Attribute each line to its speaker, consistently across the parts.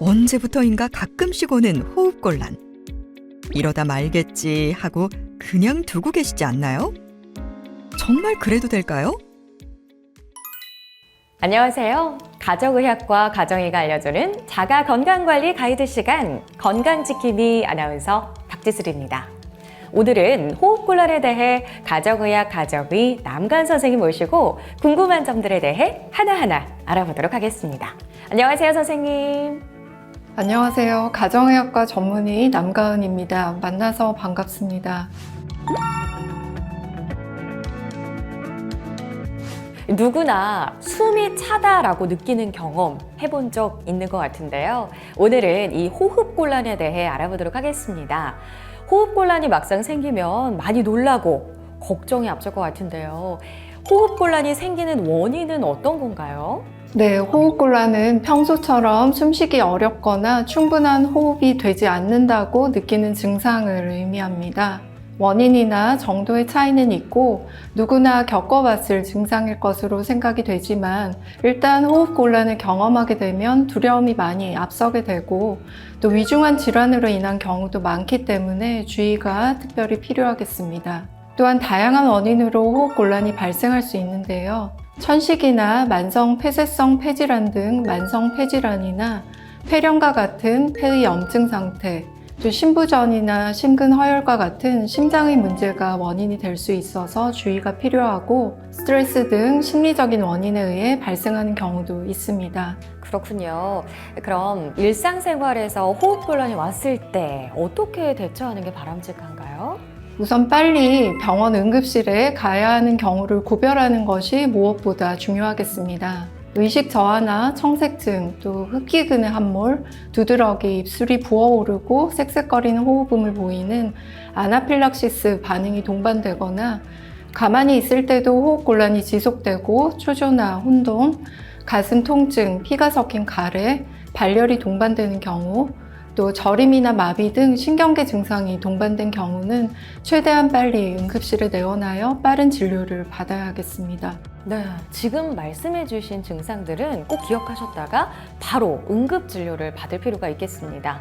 Speaker 1: 언제부터인가 가끔씩 오는 호흡곤란. 이러다 말겠지 하고 그냥 두고 계시지 않나요? 정말 그래도 될까요?
Speaker 2: 안녕하세요. 가정의학과 가정의가 알려주는 자가건강관리 가이드 시간 건강지킴이 아나운서 박지슬입니다. 오늘은 호흡곤란에 대해 가정의학 가정의 남관 선생님 모시고 궁금한 점들에 대해 하나하나 알아보도록 하겠습니다. 안녕하세요, 선생님.
Speaker 3: 안녕하세요. 가정의학과 전문의 남가은입니다. 만나서 반갑습니다.
Speaker 2: 누구나 숨이 차다라고 느끼는 경험 해본 적 있는 것 같은데요. 오늘은 이 호흡곤란에 대해 알아보도록 하겠습니다. 호흡곤란이 막상 생기면 많이 놀라고 걱정이 앞설 것 같은데요. 호흡곤란이 생기는 원인은 어떤 건가요?
Speaker 3: 네, 호흡곤란은 평소처럼 숨쉬기 어렵거나 충분한 호흡이 되지 않는다고 느끼는 증상을 의미합니다. 원인이나 정도의 차이는 있고 누구나 겪어봤을 증상일 것으로 생각이 되지만 일단 호흡곤란을 경험하게 되면 두려움이 많이 앞서게 되고 또 위중한 질환으로 인한 경우도 많기 때문에 주의가 특별히 필요하겠습니다. 또한 다양한 원인으로 호흡곤란이 발생할 수 있는데요. 천식이나 만성 폐쇄성 폐질환 등 만성 폐질환이나 폐렴과 같은 폐의 염증 상태, 또 심부전이나 심근허혈과 같은 심장의 문제가 원인이 될 수 있어서 주의가 필요하고 스트레스 등 심리적인 원인에 의해 발생하는 경우도 있습니다.
Speaker 2: 그렇군요. 그럼 일상생활에서 호흡곤란이 왔을 때 어떻게 대처하는 게 바람직한가요?
Speaker 3: 우선 빨리 병원 응급실에 가야 하는 경우를 구별하는 것이 무엇보다 중요하겠습니다. 의식 저하나 청색증, 또 흡기근의 함몰, 두드러기, 입술이 부어오르고 쌕쌕거리는 호흡음을 보이는 아나필락시스 반응이 동반되거나 가만히 있을 때도 호흡곤란이 지속되고 초조나 혼돈, 가슴 통증, 피가 섞인 가래, 발열이 동반되는 경우, 또 저림이나 마비 등 신경계 증상이 동반된 경우는 최대한 빨리 응급실에 내원하여 빠른 진료를 받아야 하겠습니다.
Speaker 2: 네, 지금 말씀해 주신 증상들은 꼭 기억하셨다가 바로 응급진료를 받을 필요가 있겠습니다.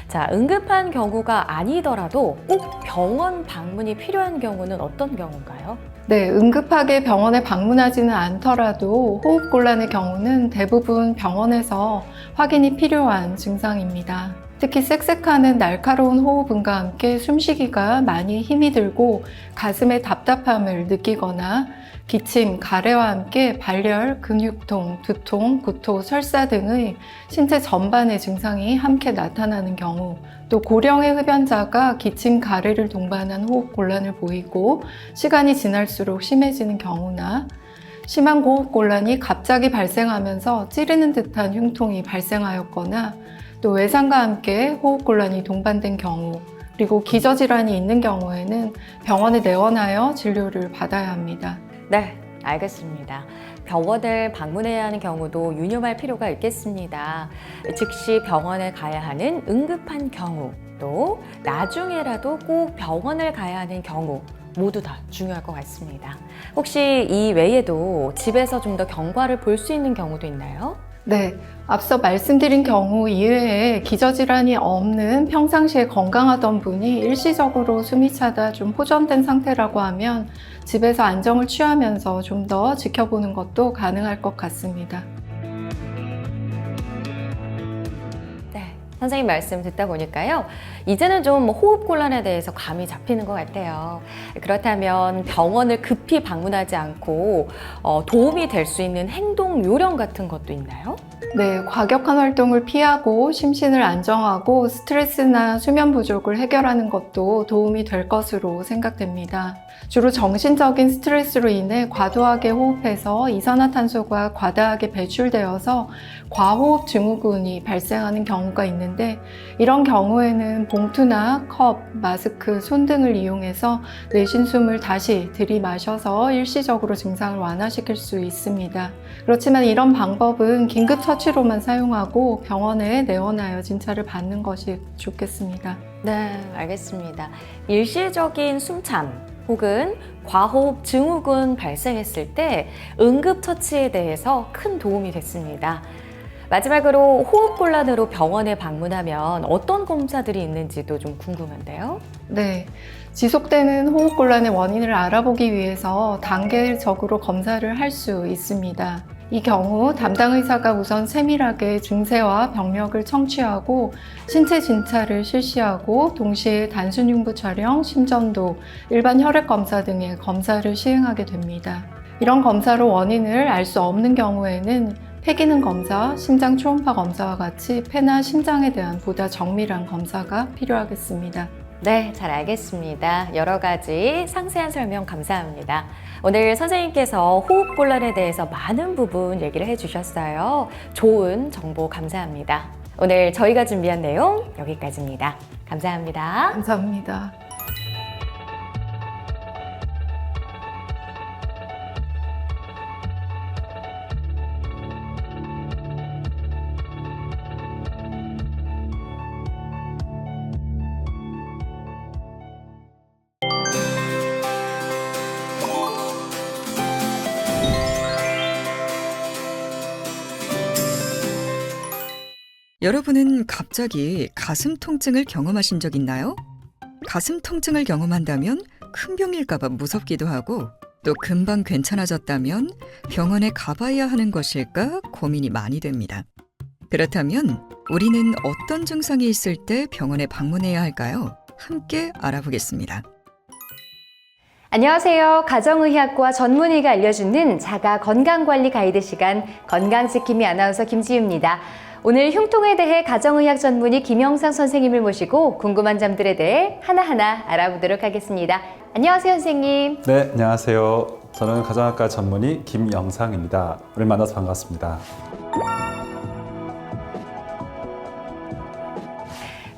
Speaker 2: 자, 응급한 경우가 아니더라도 꼭 병원 방문이 필요한 경우는 어떤 경우인가요?
Speaker 3: 네, 응급하게 병원에 방문하지는 않더라도 호흡곤란의 경우는 대부분 병원에서 확인이 필요한 증상입니다. 특히 쌕쌕하는 날카로운 호흡음과 함께 숨쉬기가 많이 힘이 들고 가슴에 답답함을 느끼거나 기침, 가래와 함께 발열, 근육통, 두통, 구토, 설사 등의 신체 전반의 증상이 함께 나타나는 경우, 또 고령의 흡연자가 기침, 가래를 동반한 호흡곤란을 보이고 시간이 지날수록 심해지는 경우나 심한 호흡곤란이 갑자기 발생하면서 찌르는 듯한 흉통이 발생하였거나 또 외상과 함께 호흡곤란이 동반된 경우, 그리고 기저질환이 있는 경우에는 병원에 내원하여 진료를 받아야 합니다.
Speaker 2: 네, 알겠습니다. 병원을 방문해야 하는 경우도 유념할 필요가 있겠습니다. 즉시 병원에 가야 하는 응급한 경우, 또 나중에라도 꼭 병원을 가야 하는 경우 모두 다 중요할 것 같습니다. 혹시 이 외에도 집에서 좀 더 경과를 볼 수 있는 경우도 있나요?
Speaker 3: 네, 앞서 말씀드린 경우 이외에 기저질환이 없는 평상시에 건강하던 분이 일시적으로 숨이 차다 좀 호전된 상태라고 하면 집에서 안정을 취하면서 좀 더 지켜보는 것도 가능할 것 같습니다.
Speaker 2: 선생님 말씀 듣다 보니까요, 이제는 좀 호흡곤란에 대해서 감이 잡히는 것 같아요. 그렇다면 병원을 급히 방문하지 않고 도움이 될 수 있는 행동 요령 같은 것도 있나요?
Speaker 3: 네, 과격한 활동을 피하고 심신을 안정하고 스트레스나 수면 부족을 해결하는 것도 도움이 될 것으로 생각됩니다. 주로 정신적인 스트레스로 인해 과도하게 호흡해서 이산화탄소가 과다하게 배출되어서 과호흡 증후군이 발생하는 경우가 있는데, 이런 경우에는 봉투나 컵, 마스크, 손 등을 이용해서 내쉰 숨을 다시 들이마셔서 일시적으로 증상을 완화시킬 수 있습니다. 그렇지만 이런 방법은 긴급처치로만 사용하고 병원에 내원하여 진찰을 받는 것이 좋겠습니다.
Speaker 2: 네, 알겠습니다. 일시적인 숨참, 혹은 과호흡 증후군 발생했을 때 응급처치에 대해서 큰 도움이 됐습니다. 마지막으로 호흡곤란으로 병원에 방문하면 어떤 검사들이 있는지도 좀 궁금한데요.
Speaker 3: 네. 지속되는 호흡곤란의 원인을 알아보기 위해서 단계적으로 검사를 할 수 있습니다. 이 경우 담당 의사가 우선 세밀하게 증세와 병력을 청취하고 신체 진찰을 실시하고 동시에 단순흉부 촬영, 심전도, 일반 혈액 검사 등의 검사를 시행하게 됩니다. 이런 검사로 원인을 알 수 없는 경우에는 폐기능 검사, 심장 초음파 검사와 같이 폐나 심장에 대한 보다 정밀한 검사가 필요하겠습니다.
Speaker 2: 네, 잘 알겠습니다. 여러 가지 상세한 설명 감사합니다. 오늘 선생님께서 호흡곤란에 대해서 많은 부분 얘기를 해주셨어요. 좋은 정보 감사합니다. 오늘 저희가 준비한 내용 여기까지입니다. 감사합니다.
Speaker 3: 감사합니다.
Speaker 1: 여러분은 갑자기 가슴 통증을 경험하신 적 있나요? 가슴 통증을 경험한다면 큰 병일까봐 무섭기도 하고 또 금방 괜찮아졌다면 병원에 가봐야 하는 것일까 고민이 많이 됩니다. 그렇다면 우리는 어떤 증상이 있을 때 병원에 방문해야 할까요? 함께 알아보겠습니다.
Speaker 2: 안녕하세요. 가정의학과 전문의가 알려주는 자가 건강관리 가이드 시간 건강지킴이 아나운서 김지유입니다. 오늘 흉통에 대해 가정의학 전문의 김영상 선생님을 모시고 궁금한 점들에 대해 하나하나 알아보도록 하겠습니다. 안녕하세요, 선생님.
Speaker 4: 네, 안녕하세요. 저는 가정의학과 전문의 김영상입니다. 오늘 만나서 반갑습니다.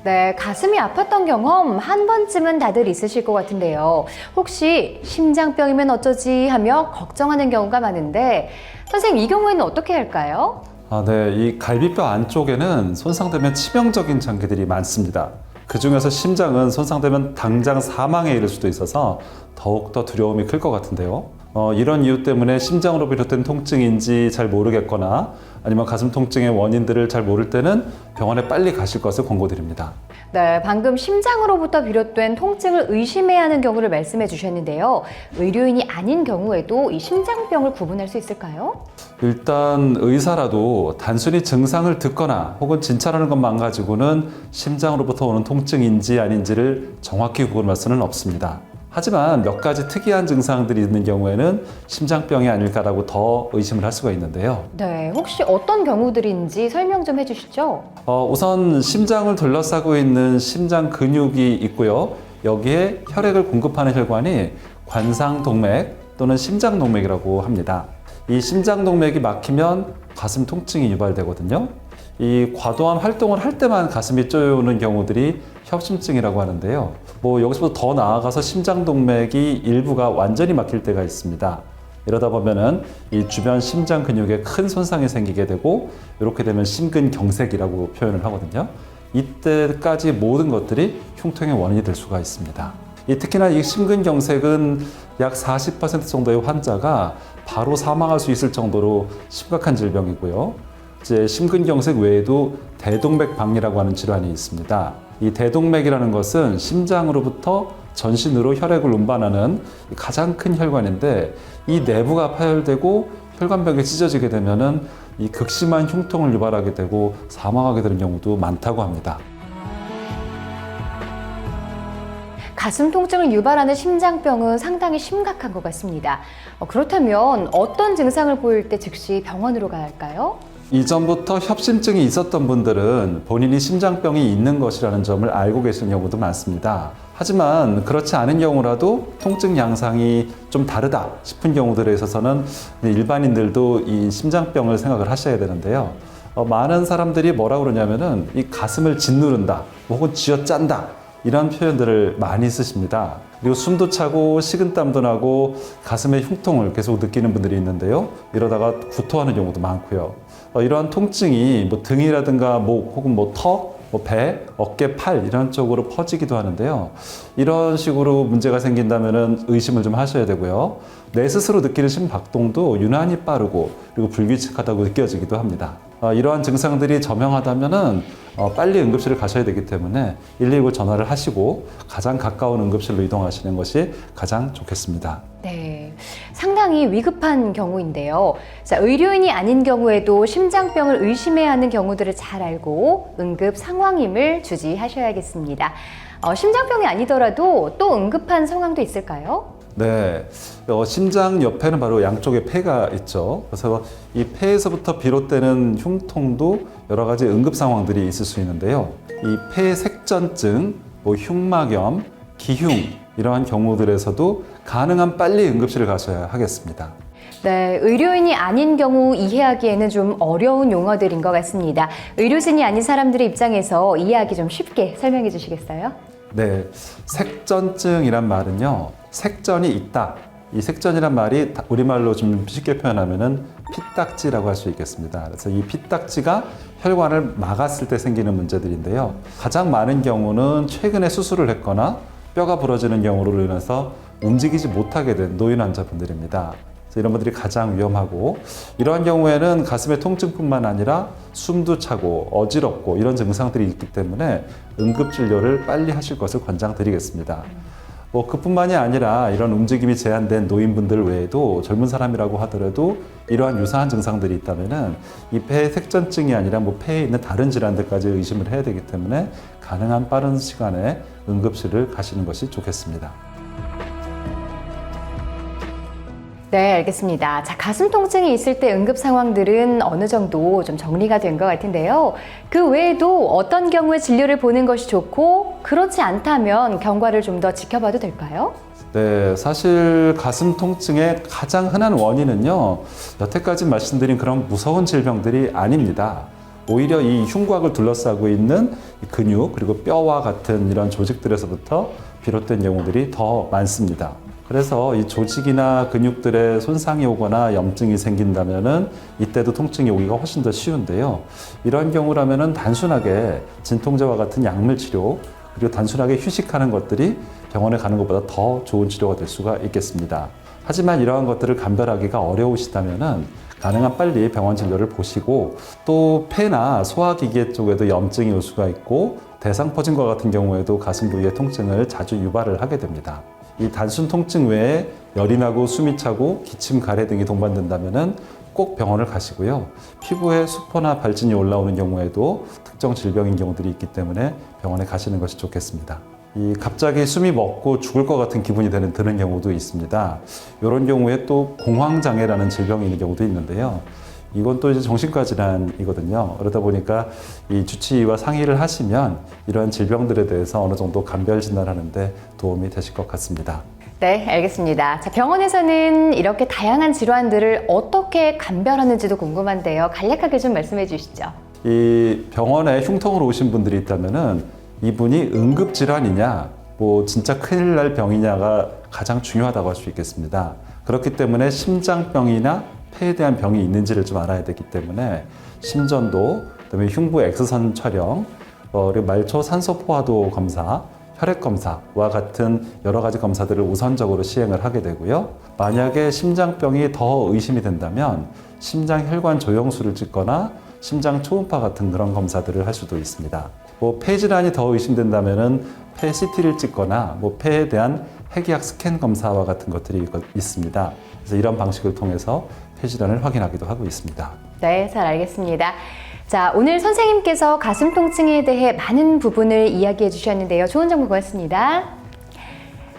Speaker 2: 네, 가슴이 아팠던 경험 한 번쯤은 다들 있으실 것 같은데요. 혹시 심장병이면 어쩌지 하며 걱정하는 경우가 많은데 선생님, 이 경우에는 어떻게 할까요?
Speaker 4: 네, 이 갈비뼈 안쪽에는 손상되면 치명적인 장기들이 많습니다. 그 중에서 심장은 손상되면 당장 사망에 이를 수도 있어서 더욱더 두려움이 클 것 같은데요. 이런 이유 때문에 심장으로 비롯된 통증인지 잘 모르겠거나 아니면 가슴 통증의 원인들을 잘 모를 때는 병원에 빨리 가실 것을 권고드립니다.
Speaker 2: 네, 방금 심장으로부터 비롯된 통증을 의심해야 하는 경우를 말씀해 주셨는데요. 의료인이 아닌 경우에도 이 심장병을 구분할 수 있을까요?
Speaker 4: 일단 의사라도 단순히 증상을 듣거나 혹은 진찰하는 것만 가지고는 심장으로부터 오는 통증인지 아닌지를 정확히 구분할 수는 없습니다. 하지만 몇 가지 특이한 증상들이 있는 경우에는 심장병이 아닐까라고 더 의심을 할 수가 있는데요.
Speaker 2: 네, 혹시 어떤 경우들인지 설명 좀 해주시죠.
Speaker 4: 우선 심장을 둘러싸고 있는 심장 근육이 있고요. 여기에 혈액을 공급하는 혈관이 관상동맥 또는 심장동맥이라고 합니다. 이 심장동맥이 막히면 가슴 통증이 유발되거든요. 이 과도한 활동을 할 때만 가슴이 쪼여오는 경우들이 협심증이라고 하는데요. 여기서부터 더 나아가서 심장동맥이 일부가 완전히 막힐 때가 있습니다. 이러다 보면은 이 주변 심장 근육에 큰 손상이 생기게 되고 이렇게 되면 심근경색이라고 표현을 하거든요. 이때까지 모든 것들이 흉통의 원인이 될 수가 있습니다. 특히나 이 심근경색은 약 40% 정도의 환자가 바로 사망할 수 있을 정도로 심각한 질병이고요. 이제 심근경색 외에도 대동맥박리라고 하는 질환이 있습니다. 이 대동맥이라는 것은 심장으로부터 전신으로 혈액을 운반하는 가장 큰 혈관인데 이 내부가 파열되고 혈관벽이 찢어지게 되면은 이 극심한 흉통을 유발하게 되고 사망하게 되는 경우도 많다고 합니다.
Speaker 2: 가슴 통증을 유발하는 심장병은 상당히 심각한 것 같습니다. 그렇다면 어떤 증상을 보일 때 즉시 병원으로 가야 할까요?
Speaker 4: 이전부터 협심증이 있었던 분들은 본인이 심장병이 있는 것이라는 점을 알고 계시는 경우도 많습니다. 하지만 그렇지 않은 경우라도 통증 양상이 좀 다르다 싶은 경우들에 있어서는 일반인들도 이 심장병을 생각을 하셔야 되는데요. 많은 사람들이 뭐라고 그러냐면은 이 가슴을 짓누른다 혹은 쥐어짠다 이런 표현들을 많이 쓰십니다. 그리고 숨도 차고 식은땀도 나고 가슴에 흉통을 계속 느끼는 분들이 있는데요. 이러다가 구토하는 경우도 많고요. 이러한 통증이 등이라든가 목 혹은 턱 뭐 배, 어깨, 팔 이런 쪽으로 퍼지기도 하는데요. 이런 식으로 문제가 생긴다면 의심을 좀 하셔야 되고요. 내 스스로 느끼는 심박동도 유난히 빠르고 그리고 불규칙하다고 느껴지기도 합니다. 이러한 증상들이 저명하다면 빨리 응급실을 가셔야 되기 때문에 119 전화를 하시고 가장 가까운 응급실로 이동하시는 것이 가장 좋겠습니다.
Speaker 5: 네, 상당히 위급한 경우인데요. 자, 의료인이 아닌 경우에도 심장병을 의심해야 하는 경우들을 잘 알고 응급 상황임을 주지하셔야겠습니다. 심장병이 아니더라도 또 응급한 상황도 있을까요?
Speaker 4: 네, 심장 옆에는 바로 양쪽에 폐가 있죠. 그래서 이 폐에서부터 비롯되는 흉통도 여러 가지 응급 상황들이 있을 수 있는데요. 이 폐색전증, 흉막염, 기흉 이러한 경우들에서도 가능한 빨리 응급실을 가셔야 하겠습니다.
Speaker 5: 네, 의료인이 아닌 경우 이해하기에는 좀 어려운 용어들인 것 같습니다. 의료진이 아닌 사람들의 입장에서 이해하기 좀 쉽게 설명해 주시겠어요?
Speaker 4: 네, 색전증이란 말은요, 색전이 있다. 이 색전이란 말이 우리말로 좀 쉽게 표현하면은 피딱지라고 할 수 있겠습니다. 그래서 이 피딱지가 혈관을 막았을 때 생기는 문제들인데요. 가장 많은 경우는 최근에 수술을 했거나 뼈가 부러지는 경우로 인해서 움직이지 못하게 된 노인 환자분들입니다. 그래서 이런 분들이 가장 위험하고, 이러한 경우에는 가슴의 통증뿐만 아니라 숨도 차고 어지럽고 이런 증상들이 있기 때문에 응급진료를 빨리 하실 것을 권장드리겠습니다. 그뿐만이 아니라 이런 움직임이 제한된 노인분들 외에도 젊은 사람이라고 하더라도 이러한 유사한 증상들이 있다면 이 폐색전증이 아니라 폐에 있는 다른 질환들까지 의심을 해야 되기 때문에 가능한 빠른 시간에 응급실을 가시는 것이 좋겠습니다.
Speaker 5: 네, 알겠습니다. 자, 가슴 통증이 있을 때 응급 상황들은 어느 정도 좀 정리가 된 것 같은데요. 그 외에도 어떤 경우에 진료를 보는 것이 좋고 그렇지 않다면 경과를 좀 더 지켜봐도 될까요?
Speaker 4: 네, 사실 가슴 통증의 가장 흔한 원인은요, 여태까지 말씀드린 그런 무서운 질병들이 아닙니다. 오히려 이 흉곽을 둘러싸고 있는 근육 그리고 뼈와 같은 이런 조직들에서부터 비롯된 경우들이 더 많습니다. 그래서 이 조직이나 근육들에 손상이 오거나 염증이 생긴다면은 이때도 통증이 오기가 훨씬 더 쉬운데요. 이런 경우라면은 단순하게 진통제와 같은 약물 치료 그리고 단순하게 휴식하는 것들이 병원에 가는 것보다 더 좋은 치료가 될 수가 있겠습니다. 하지만 이러한 것들을 감별하기가 어려우시다면은 가능한 빨리 병원 진료를 보시고, 또 폐나 소화기계 쪽에도 염증이 올 수가 있고 대상포진과 같은 경우에도 가슴 부위의 통증을 자주 유발을 하게 됩니다. 이 단순 통증 외에 열이 나고 숨이 차고 기침, 가래 등이 동반된다면 꼭 병원을 가시고요. 피부에 수포나 발진이 올라오는 경우에도 특정 질병인 경우들이 있기 때문에 병원에 가시는 것이 좋겠습니다. 이 갑자기 숨이 멎고 죽을 것 같은 기분이 드는 경우도 있습니다. 이런 경우에 또 공황장애라는 질병이 있는 경우도 있는데요. 이건 또 이제 정신과 질환이거든요. 그러다 보니까 이 주치의와 상의를 하시면 이러한 질병들에 대해서 어느 정도 감별 진단하는데 도움이 되실 것 같습니다.
Speaker 5: 네, 알겠습니다. 자, 병원에서는 이렇게 다양한 질환들을 어떻게 감별하는지도 궁금한데요. 간략하게 좀 말씀해 주시죠.
Speaker 4: 이 병원에 흉통으로 오신 분들이 있다면은 이분이 응급질환이냐, 진짜 큰일 날 병이냐가 가장 중요하다고 할 수 있겠습니다. 그렇기 때문에 심장병이나 폐에 대한 병이 있는지를 좀 알아야 되기 때문에 심전도, 그다음에 흉부 엑스선 촬영, 그리고 말초 산소 포화도 검사, 혈액 검사와 같은 여러 가지 검사들을 우선적으로 시행을 하게 되고요. 만약에 심장병이 더 의심이 된다면 심장 혈관 조영술을 찍거나 심장 초음파 같은 그런 검사들을 할 수도 있습니다. 폐 질환이 더 의심된다면은 폐 CT를 찍거나 폐에 대한 핵의학 스캔 검사와 같은 것들이 있습니다. 그래서 이런 방식을 통해서 폐 질환을 확인하기도 하고 있습니다.
Speaker 5: 네, 잘 알겠습니다. 자, 오늘 선생님께서 가슴 통증에 대해 많은 부분을 이야기해 주셨는데요. 좋은 정보 고맙습니다.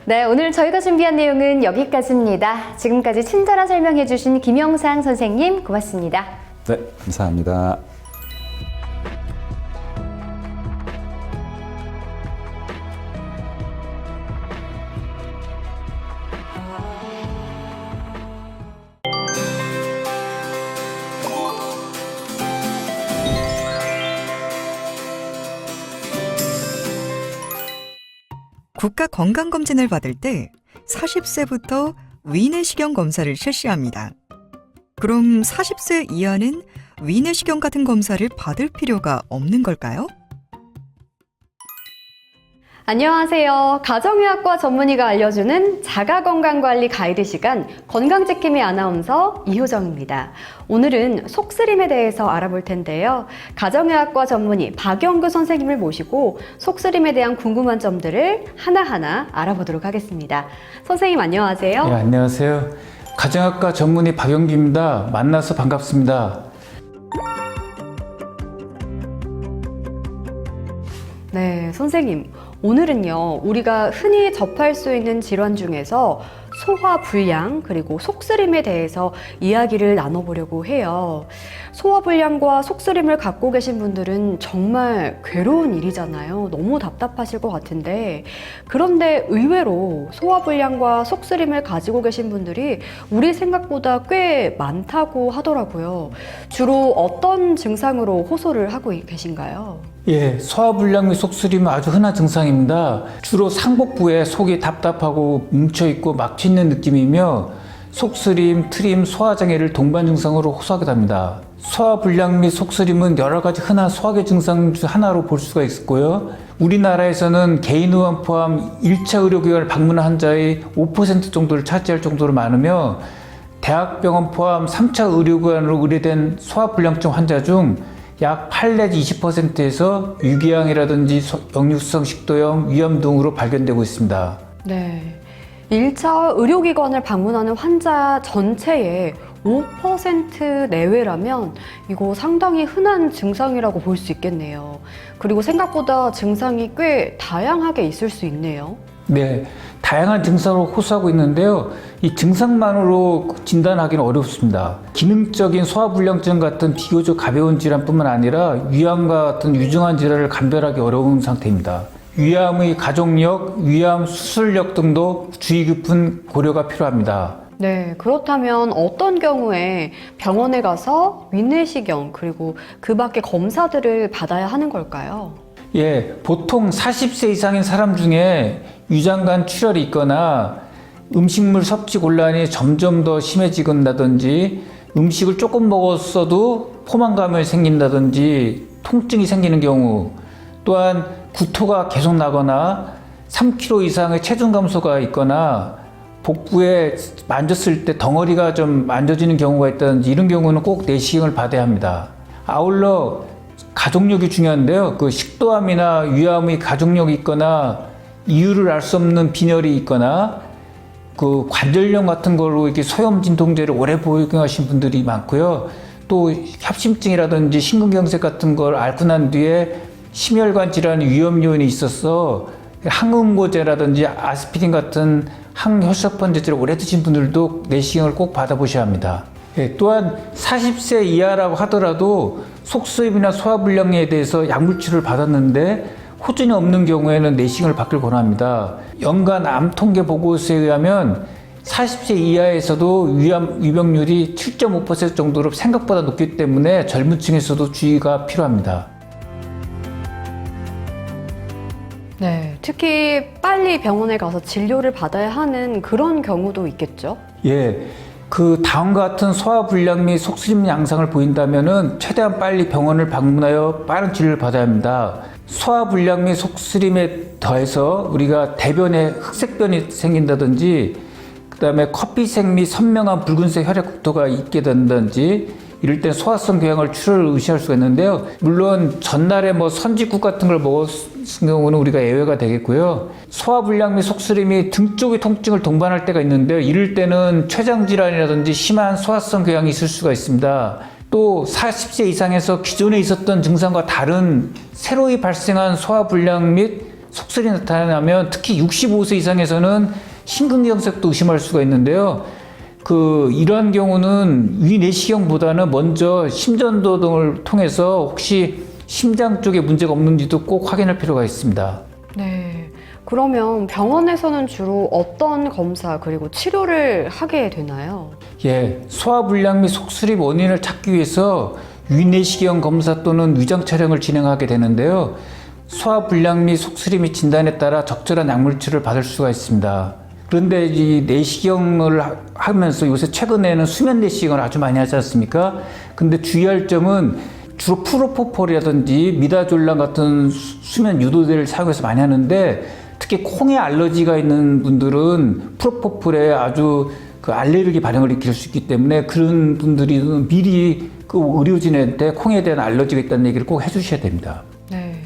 Speaker 5: 네, 오늘 저희가 준비한 내용은 여기까지입니다. 지금까지 친절한 설명해 주신 김영상 선생님 고맙습니다.
Speaker 4: 네, 감사합니다.
Speaker 1: 국가 건강검진을 받을 때 40세부터 위내시경 검사를 실시합니다. 그럼 40세 이하는 위내시경 같은 검사를 받을 필요가 없는 걸까요?
Speaker 5: 안녕하세요. 가정의학과 전문의가 알려주는 자가건강관리 가이드 시간 건강지킴이 아나운서 이효정입니다. 오늘은 속쓰림에 대해서 알아볼 텐데요. 가정의학과 전문의 박영규 선생님을 모시고 속쓰림에 대한 궁금한 점들을 하나하나 알아보도록 하겠습니다. 선생님 안녕하세요.
Speaker 6: 네, 안녕하세요. 가정의학과 전문의 박영규입니다. 만나서 반갑습니다.
Speaker 5: 네, 선생님. 오늘은요, 우리가 흔히 접할 수 있는 질환 중에서 소화불량 그리고 속쓰림에 대해서 이야기를 나눠보려고 해요. 소화불량과 속쓰림을 갖고 계신 분들은 정말 괴로운 일이잖아요. 너무 답답하실 것 같은데, 그런데 의외로 소화불량과 속쓰림을 가지고 계신 분들이 우리 생각보다 꽤 많다고 하더라고요. 주로 어떤 증상으로 호소를 하고 계신가요?
Speaker 6: 예, 소화불량 및 속쓰림은 아주 흔한 증상입니다. 주로 상복부에 속이 답답하고 뭉쳐있고 막혀있는 느낌이며 속쓰림, 트림, 소화장애를 동반 증상으로 호소하게 됩니다. 소화불량 및 속쓰림은 여러 가지 흔한 소화기 증상 중 하나로 볼 수가 있고요. 우리나라에서는 개인 의원 포함 1차 의료기관을 방문한 환자의 5% 정도를 차지할 정도로 많으며 대학병원 포함 3차 의료기관으로 의뢰된 소화불량증 환자 중 약 8 내지 20%에서 유기양이라든지 역류성 식도염, 위암 등으로 발견되고 있습니다.
Speaker 5: 네. 1차 의료기관을 방문하는 환자 전체의 5% 내외라면 이거 상당히 흔한 증상이라고 볼 수 있겠네요. 그리고 생각보다 증상이 꽤 다양하게 있을 수 있네요.
Speaker 6: 네, 다양한 증상으로 호소하고 있는데요. 이 증상만으로 진단하기는 어렵습니다. 기능적인 소화불량증 같은 비교적 가벼운 질환뿐만 아니라 위암과 같은 유증한 질환을 감별하기 어려운 상태입니다. 위암의 가족력, 위암 수술력 등도 주의 깊은 고려가 필요합니다.
Speaker 5: 네, 그렇다면 어떤 경우에 병원에 가서 위내시경 그리고 그 밖에 검사들을 받아야 하는 걸까요?
Speaker 6: 예, 보통 40세 이상인 사람 중에 위장관 출혈이 있거나 음식물 섭취 곤란이 점점 더 심해지건다든지 음식을 조금 먹었어도 포만감이 생긴다든지 통증이 생기는 경우, 또한 구토가 계속 나거나 3kg 이상의 체중 감소가 있거나 복부에 만졌을 때 덩어리가 좀 만져지는 경우가 있다든지 이런 경우는 꼭 내시경을 받아야 합니다. 아울러 가족력이 중요한데요. 그 식도암이나 위암의 가족력이 있거나 이유를 알 수 없는 빈혈이 있거나 그 관절염 같은 걸로 이렇게 소염 진통제를 오래 복용하신 분들이 많고요. 또 협심증이라든지 심근경색 같은 걸 앓고 난 뒤에 심혈관 질환 위험 요인이 있어서 항응고제라든지 아스피린 같은 항혈소판제제를 오래 드신 분들도 내시경을 꼭 받아보셔야 합니다. 예, 또한 40세 이하라고 하더라도 속쓰림이나 소화불량에 대해서 약물치료를 받았는데 호전이 없는 경우에는 내시경을 받길 권합니다. 연간 암 통계 보고서에 의하면 40세 이하에서도 위암 유병률이 7.5% 정도로 생각보다 높기 때문에 젊은 층에서도 주의가 필요합니다.
Speaker 5: 네, 특히 빨리 병원에 가서 진료를 받아야 하는 그런 경우도 있겠죠?
Speaker 6: 예, 그 다음과 같은 소화불량 및 속쓰림 양상을 보인다면은 최대한 빨리 병원을 방문하여 빠른 치료를 받아야 합니다. 소화불량 및 속쓰림에 더해서 우리가 대변에 흑색변이 생긴다든지 그다음에 커피색 및 선명한 붉은색 혈액국토가 있게 된다든지 이럴 땐 소화성 궤양을 출혈을 의심할 수가 있는데요. 물론 전날에 선지국 같은 걸 먹었을 경우는 우리가 예외가 되겠고요. 소화불량 및 속쓰림이 등 쪽의 통증을 동반할 때가 있는데요. 이럴 때는 췌장질환이라든지 심한 소화성 궤양이 있을 수가 있습니다. 또 40세 이상에서 기존에 있었던 증상과 다른 새로이 발생한 소화불량 및 속쓰림이 나타나면 특히 65세 이상에서는 심근경색도 의심할 수가 있는데요. 이러한 경우는 위내시경보다는 먼저 심전도 등을 통해서 혹시 심장 쪽에 문제가 없는지도 꼭 확인할 필요가 있습니다.
Speaker 5: 네. 그러면 병원에서는 주로 어떤 검사 그리고 치료를 하게 되나요?
Speaker 6: 예, 소화불량 및 속쓰림 원인을 찾기 위해서 위내시경 검사 또는 위장 촬영을 진행하게 되는데요. 소화불량 및 속쓰림의 진단에 따라 적절한 약물 치료를 받을 수가 있습니다. 그런데 이 내시경을 하면서 요새 최근에는 수면 내시경을 아주 많이 하지 않습니까? 근데 주의할 점은 주로 프로포폴이라든지 미다졸람 같은 수면 유도제를 사용해서 많이 하는데 특히 콩에 알러지가 있는 분들은 프로포폴에 아주 그 알레르기 반응을 일으킬 수 있기 때문에 그런 분들이 미리 그 의료진한테 콩에 대한 알러지가 있다는 얘기를 꼭 해주셔야 됩니다.
Speaker 7: 네.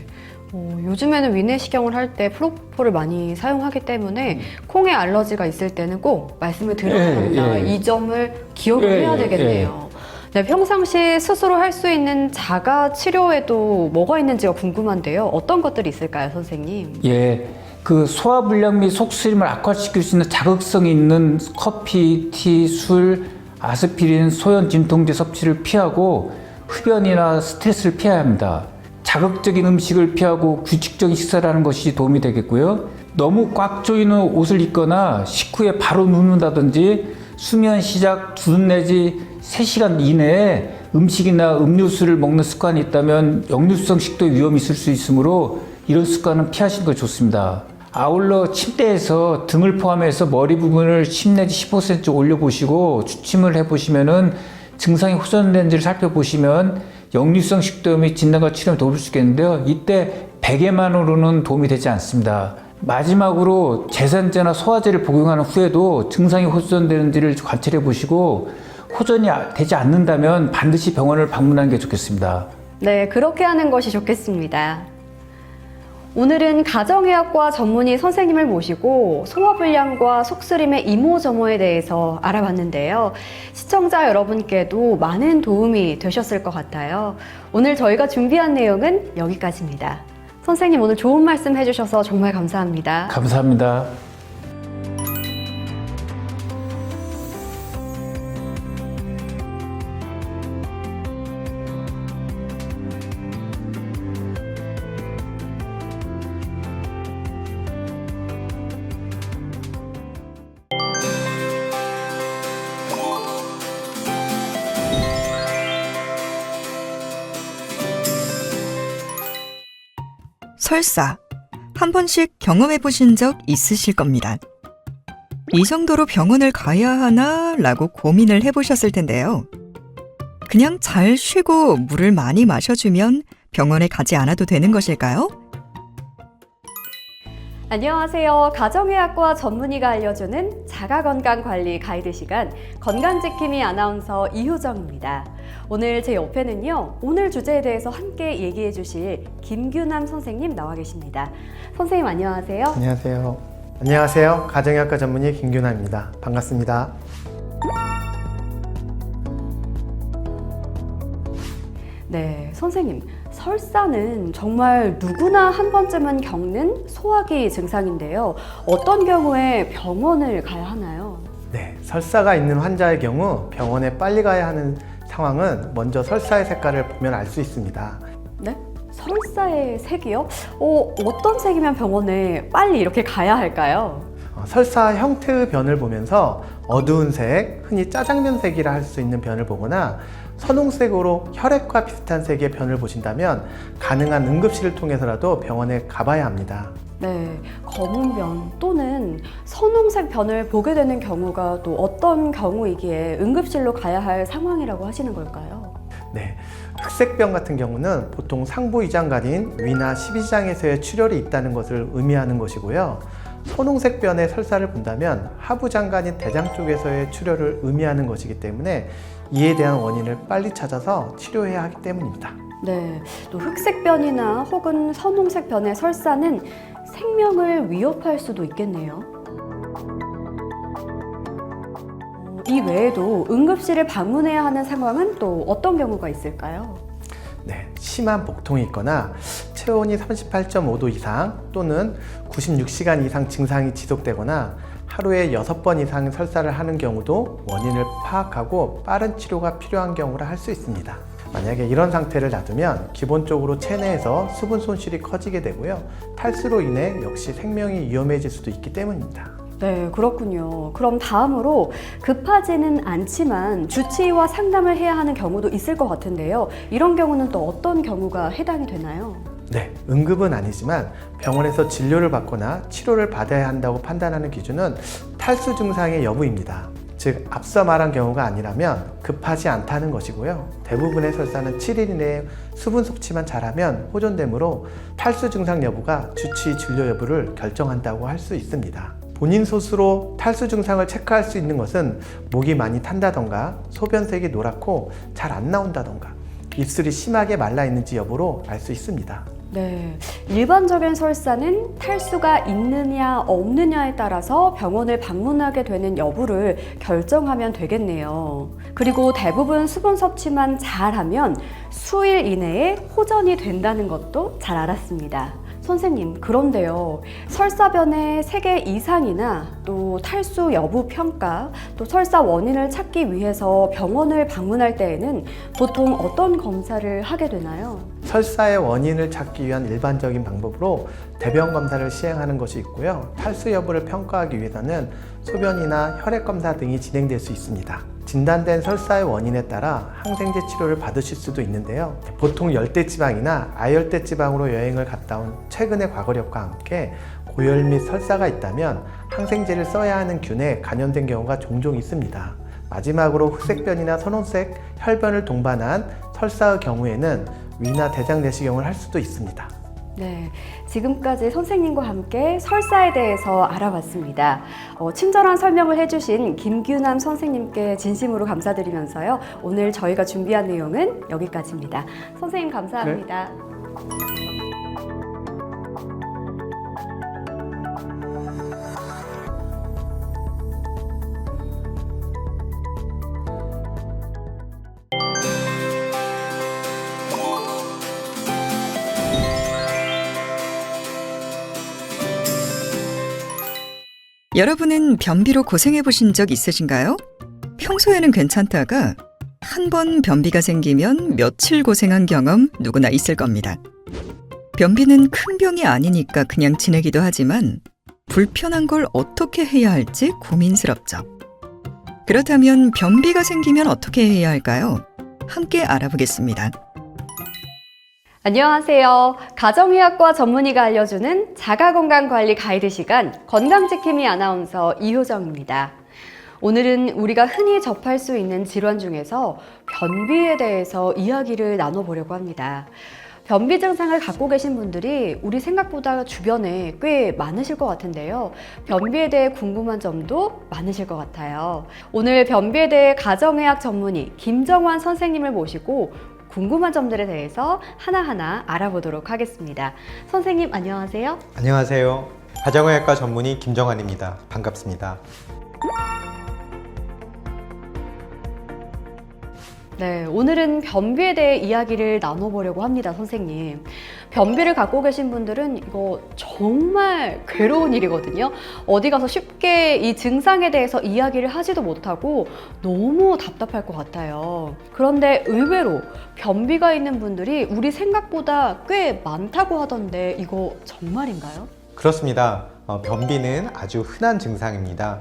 Speaker 7: 요즘에는 위내시경을 할 때 프로포폴을 많이 사용하기 때문에 콩에 알러지가 있을 때는 꼭 말씀을 드려야 한다. 이 점을 기억을 해야 되겠네요. 네, 평상시 스스로 할 수 있는 자가 치료에도 뭐가 있는지가 궁금한데요. 어떤 것들이 있을까요, 선생님?
Speaker 6: 예, 그 소화불량 및 속쓰림을 악화시킬 수 있는 자극성이 있는 커피, 티, 술, 아스피린, 소염 진통제 섭취를 피하고 흡연이나 스트레스를 피해야 합니다. 자극적인 음식을 피하고 규칙적인 식사를 하는 것이 도움이 되겠고요. 너무 꽉 조이는 옷을 입거나 식후에 바로 눕는다든지 수면 시작 2 내지 3시간 이내에 음식이나 음료수를 먹는 습관이 있다면 역류성 식도에 위험이 있을 수 있으므로 이런 습관은 피하시는 것이 좋습니다. 아울러 침대에서 등을 포함해서 머리 부분을 10 내지 15cm 올려보시고 추침을 해보시면은 증상이 호전된지를 살펴보시면 역류성 식도염 및 진단과 치료에 도울 수 있겠는데요. 이때 베개만으로는 도움이 되지 않습니다. 마지막으로 제산제나 소화제를 복용하는 후에도 증상이 호전되는지를 관찰해 보시고 호전이 되지 않는다면 반드시 병원을 방문하는 게 좋겠습니다.
Speaker 7: 네, 그렇게 하는 것이 좋겠습니다. 오늘은 가정의학과 전문의 선생님을 모시고 소화불량과 속쓰림의 이모저모에 대해서 알아봤는데요. 시청자 여러분께도 많은 도움이 되셨을 것 같아요. 오늘 저희가 준비한 내용은 여기까지입니다. 선생님 오늘 좋은 말씀 해주셔서 정말 감사합니다.
Speaker 6: 감사합니다.
Speaker 1: 설사 한 번씩 경험해 보신 적 있으실 겁니다. 이 정도로 병원을 가야 하나 라고 고민을 해보셨을 텐데요. 그냥 잘 쉬고 물을 많이 마셔주면 병원에 가지 않아도 되는 것일까요?
Speaker 7: 안녕하세요. 가정의학과 전문의가 알려주는 자가건강관리 가이드 시간 건강지킴이 아나운서 이효정입니다. 오늘 제 옆에는요. 오늘 주제에 대해서 함께 얘기해 주실 김규남 선생님 나와 계십니다. 선생님 안녕하세요.
Speaker 8: 안녕하세요. 안녕하세요. 가정의학과 전문의 김규남입니다. 반갑습니다.
Speaker 7: 네, 선생님. 설사는 정말 누구나 한 번쯤은 겪는 소화기 증상인데요. 어떤 경우에 병원을 가야 하나요?
Speaker 8: 네, 설사가 있는 환자의 경우 병원에 빨리 가야 하는 상황은 먼저 설사의 색깔을 보면 알 수 있습니다.
Speaker 7: 네? 설사의 색이요? 어떤 색이면 병원에 빨리 이렇게 가야 할까요?
Speaker 8: 설사 형태의 변을 보면서 어두운 색, 흔히 짜장면색이라 할 수 있는 변을 보거나 선홍색으로 혈액과 비슷한 색의 변을 보신다면 가능한 응급실을 통해서라도 병원에 가봐야 합니다.
Speaker 7: 네, 검은 변 또는 선홍색 변을 보게 되는 경우가 또 어떤 경우이기에 응급실로 가야 할 상황이라고 하시는 걸까요?
Speaker 8: 네, 흑색변 같은 경우는 보통 상부 이장관인 위나 십이장에서의 출혈이 있다는 것을 의미하는 것이고요. 선홍색 변의 설사를 본다면 하부 장관인 대장 쪽에서의 출혈을 의미하는 것이기 때문에 이에 대한 원인을 빨리 찾아서 치료해야 하기 때문입니다.
Speaker 7: 네, 또 흑색변이나 혹은 선홍색변의 설사는 생명을 위협할 수도 있겠네요. 이 외에도 응급실을 방문해야 하는 상황은 또 어떤 경우가 있을까요?
Speaker 8: 네, 심한 복통이 있거나 체온이 38.5도 이상 또는 96시간 이상 증상이 지속되거나 하루에 6번 이상 설사를 하는 경우도 원인을 파악하고 빠른 치료가 필요한 경우라 할 수 있습니다. 만약에 이런 상태를 놔두면 기본적으로 체내에서 수분 손실이 커지게 되고요. 탈수로 인해 역시 생명이 위험해질 수도 있기 때문입니다.
Speaker 7: 네, 그렇군요. 그럼 다음으로 급하지는 않지만 주치의와 상담을 해야 하는 경우도 있을 것 같은데요. 이런 경우는 또 어떤 경우가 해당이 되나요?
Speaker 8: 네, 응급은 아니지만 병원에서 진료를 받거나 치료를 받아야 한다고 판단하는 기준은 탈수 증상의 여부입니다. 즉 앞서 말한 경우가 아니라면 급하지 않다는 것이고요. 대부분의 설사는 7일 이내에 수분 섭취만 잘하면 호전되므로 탈수 증상 여부가 주치의 진료 여부를 결정한다고 할 수 있습니다. 본인 스스로 탈수 증상을 체크할 수 있는 것은 목이 많이 탄다던가 소변색이 노랗고 잘 안 나온다던가 입술이 심하게 말라 있는지 여부로 알 수 있습니다.
Speaker 7: 네, 일반적인 설사는 탈수가 있느냐 없느냐에 따라서 병원을 방문하게 되는 여부를 결정하면 되겠네요. 그리고 대부분 수분 섭취만 잘하면 수일 이내에 호전이 된다는 것도 잘 알았습니다. 선생님, 그런데요, 설사변의 3개 이상이나 또 탈수 여부 평가, 또 설사 원인을 찾기 위해서 병원을 방문할 때에는 보통 어떤 검사를 하게 되나요?
Speaker 8: 설사의 원인을 찾기 위한 일반적인 방법으로 대변 검사를 시행하는 것이 있고요. 탈수 여부를 평가하기 위해서는 소변이나 혈액 검사 등이 진행될 수 있습니다. 진단된 설사의 원인에 따라 항생제 치료를 받으실 수도 있는데요. 보통 열대지방이나 아열대지방으로 여행을 갔다 온 최근의 과거력과 함께 고열 및 설사가 있다면 항생제를 써야 하는 균에 감염된 경우가 종종 있습니다. 마지막으로 흑색변이나 선홍색 혈변을 동반한 설사의 경우에는 위나 대장 내시경을 할 수도 있습니다.
Speaker 7: 네, 지금까지 선생님과 함께 설사에 대해서 알아봤습니다. 친절한 설명을 해주신 김규남 선생님께 진심으로 감사드리면서요. 오늘 저희가 준비한 내용은 여기까지입니다. 선생님 감사합니다.
Speaker 1: 여러분은 변비로 고생해 보신 적 있으신가요? 평소에는 괜찮다가 한 번 변비가 생기면 며칠 고생한 경험 누구나 있을 겁니다. 변비는 큰 병이 아니니까 그냥 지내기도 하지만 불편한 걸 어떻게 해야 할지 고민스럽죠. 그렇다면 변비가 생기면 어떻게 해야 할까요? 함께 알아보겠습니다.
Speaker 7: 안녕하세요. 가정의학과 전문의가 알려주는 자가건강관리 가이드 시간 건강지킴이 아나운서 이효정입니다. 오늘은 우리가 흔히 접할 수 있는 질환 중에서 변비에 대해서 이야기를 나눠보려고 합니다. 변비 증상을 갖고 계신 분들이 우리 생각보다 주변에 꽤 많으실 것 같은데요. 변비에 대해 궁금한 점도 많으실 것 같아요. 오늘 변비에 대해 가정의학 전문의 김정환 선생님을 모시고 궁금한 점들에 대해서 하나하나 알아보도록 하겠습니다. 선생님 안녕하세요.
Speaker 9: 안녕하세요. 가정의학과 전문의 김정환입니다. 반갑습니다.
Speaker 7: 네, 오늘은 변비에 대해 이야기를 나눠보려고 합니다, 선생님. 변비를 갖고 계신 분들은 이거 정말 괴로운 일이거든요. 어디 가서 쉽게 이 증상에 대해서 이야기를 하지도 못하고 너무 답답할 것 같아요. 그런데 의외로 변비가 있는 분들이 우리 생각보다 꽤 많다고 하던데 이거 정말인가요?
Speaker 9: 그렇습니다. 변비는 아주 흔한 증상입니다.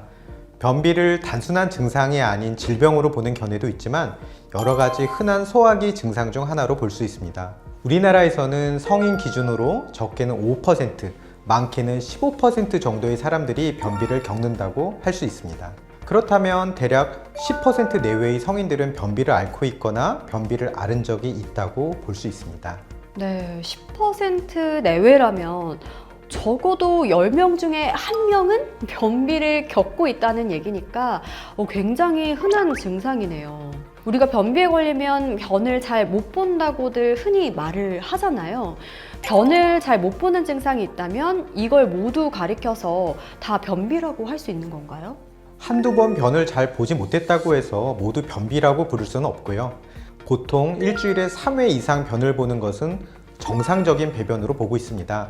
Speaker 9: 변비를 단순한 증상이 아닌 질병으로 보는 견해도 있지만 여러 가지 흔한 소화기 증상 중 하나로 볼 수 있습니다. 우리나라에서는 성인 기준으로 적게는 5%, 많게는 15% 정도의 사람들이 변비를 겪는다고 할 수 있습니다. 그렇다면 대략 10% 내외의 성인들은 변비를 앓고 있거나 변비를 앓은 적이 있다고 볼 수 있습니다.
Speaker 7: 네, 10% 내외라면 적어도 10명 중에 1명은 변비를 겪고 있다는 얘기니까 굉장히 흔한 증상이네요. 우리가 변비에 걸리면 변을 잘 못 본다고들 흔히 말을 하잖아요. 변을 잘 못 보는 증상이 있다면 이걸 모두 가리켜서 다 변비라고 할 수 있는 건가요?
Speaker 9: 한두 번 변을 잘 보지 못했다고 해서 모두 변비라고 부를 수는 없고요. 보통 일주일에 3회 이상 변을 보는 것은 정상적인 배변으로 보고 있습니다.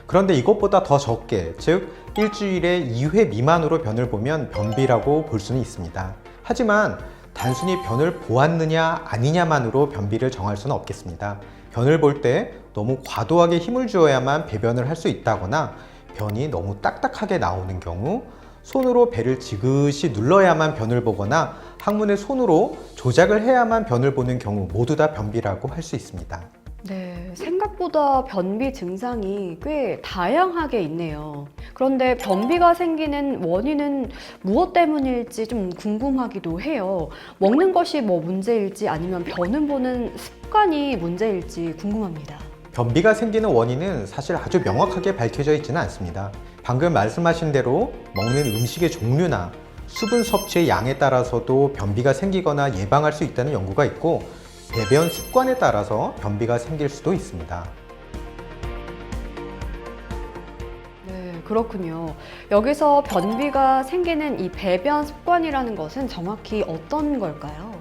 Speaker 9: 그런데 이것보다 더 적게, 즉 일주일에 2회 미만으로 변을 보면 변비라고 볼 수는 있습니다. 하지만 단순히 변을 보았느냐 아니냐만으로 변비를 정할 수는 없겠습니다. 변을 볼 때 너무 과도하게 힘을 주어야만 배변을 할 수 있다거나 변이 너무 딱딱하게 나오는 경우, 손으로 배를 지그시 눌러야만 변을 보거나 항문에 손으로 조작을 해야만 변을 보는 경우 모두 다 변비라고 할 수 있습니다.
Speaker 7: 네, 생각보다 변비 증상이 꽤 다양하게 있네요. 그런데 변비가 생기는 원인은 무엇 때문일지 좀 궁금하기도 해요. 먹는 것이 뭐 문제일지 아니면 변을 보는 습관이 문제일지 궁금합니다.
Speaker 9: 변비가 생기는 원인은 사실 아주 명확하게 밝혀져 있지는 않습니다. 방금 말씀하신 대로 먹는 음식의 종류나 수분 섭취의 양에 따라서도 변비가 생기거나 예방할 수 있다는 연구가 있고, 배변 습관에 따라서 변비가 생길 수도 있습니다.
Speaker 7: 네, 그렇군요. 여기서 변비가 생기는 이 배변 습관이라는 것은 정확히 어떤 걸까요?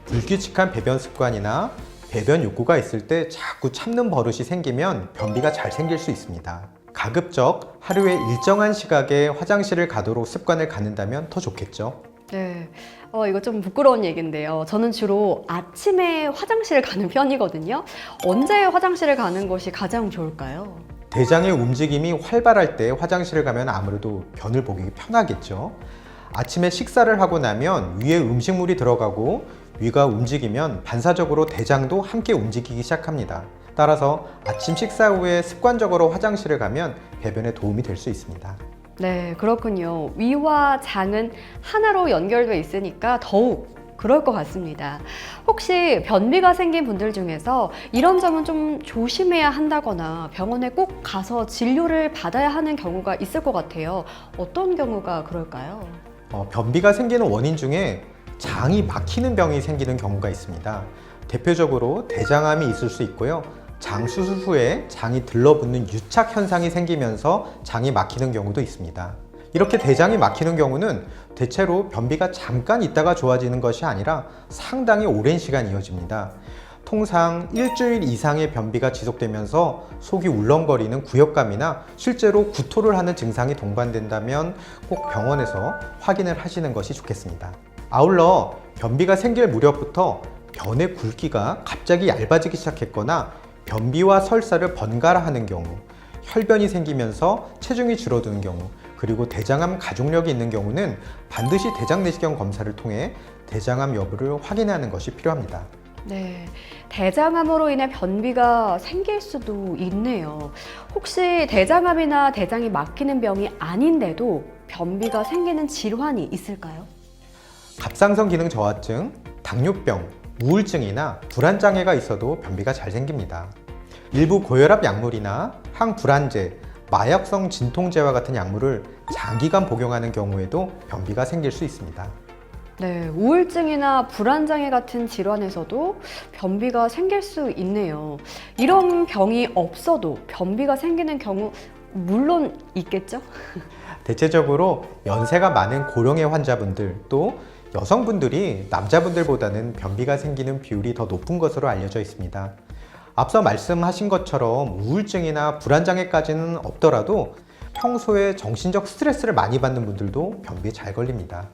Speaker 9: 불규칙한 배변 습관이나 배변 욕구가 있을 때 자꾸 참는 버릇이 생기면 변비가 잘 생길 수 있습니다. 가급적 하루에 일정한 시각에 화장실을 가도록 습관을 갖는다면 더 좋겠죠.
Speaker 7: 네, 이거 좀 부끄러운 얘기인데요. 저는 주로 아침에 화장실을 가는 편이거든요. 언제 화장실을 가는 것이 가장 좋을까요?
Speaker 9: 대장의 움직임이 활발할 때 화장실을 가면 아무래도 변을 보기 편하겠죠. 아침에 식사를 하고 나면 위에 음식물이 들어가고 위가 움직이면 반사적으로 대장도 함께 움직이기 시작합니다. 따라서 아침 식사 후에 습관적으로 화장실을 가면 배변에 도움이 될 수 있습니다.
Speaker 7: 네, 그렇군요. 위와 장은 하나로 연결돼 있으니까 더욱 그럴 것 같습니다. 혹시 변비가 생긴 분들 중에서 이런 점은 좀 조심해야 한다거나 병원에 꼭 가서 진료를 받아야 하는 경우가 있을 것 같아요. 어떤 경우가 그럴까요?
Speaker 9: 변비가 생기는 원인 중에 장이 막히는 병이 생기는 경우가 있습니다. 대표적으로 대장암이 있을 수 있고요. 장 수술 후에 장이 들러붙는 유착 현상이 생기면서 장이 막히는 경우도 있습니다. 이렇게 대장이 막히는 경우는 대체로 변비가 잠깐 있다가 좋아지는 것이 아니라 상당히 오랜 시간 이어집니다. 통상 일주일 이상의 변비가 지속되면서 속이 울렁거리는 구역감이나 실제로 구토를 하는 증상이 동반된다면 꼭 병원에서 확인을 하시는 것이 좋겠습니다. 아울러 변비가 생길 무렵부터 변의 굵기가 갑자기 얇아지기 시작했거나 변비와 설사를 번갈아 하는 경우, 혈변이 생기면서 체중이 줄어드는 경우, 그리고 대장암 가족력이 있는 경우는 반드시 대장 내시경 검사를 통해 대장암 여부를 확인하는 것이 필요합니다.
Speaker 7: 네, 대장암으로 인해 변비가 생길 수도 있네요. 혹시 대장암이나 대장이 막히는 병이 아닌데도 변비가 생기는 질환이 있을까요?
Speaker 9: 갑상선 기능 저하증, 당뇨병, 우울증이나 불안장애가 있어도 변비가 잘 생깁니다. 일부 고혈압 약물이나 항불안제, 마약성 진통제와 같은 약물을 장기간 복용하는 경우에도 변비가 생길 수 있습니다.
Speaker 7: 네, 우울증이나 불안장애 같은 질환에서도 변비가 생길 수 있네요. 이런 병이 없어도 변비가 생기는 경우 물론 있겠죠?
Speaker 9: 대체적으로 연세가 많은 고령의 환자분들, 또 여성분들이 남자분들보다는 변비가 생기는 비율이 더 높은 것으로 알려져 있습니다. 앞서 말씀하신 것처럼 우울증이나 불안장애까지는 없더라도 평소에 정신적 스트레스를 많이 받는 분들도 변비에 잘 걸립니다.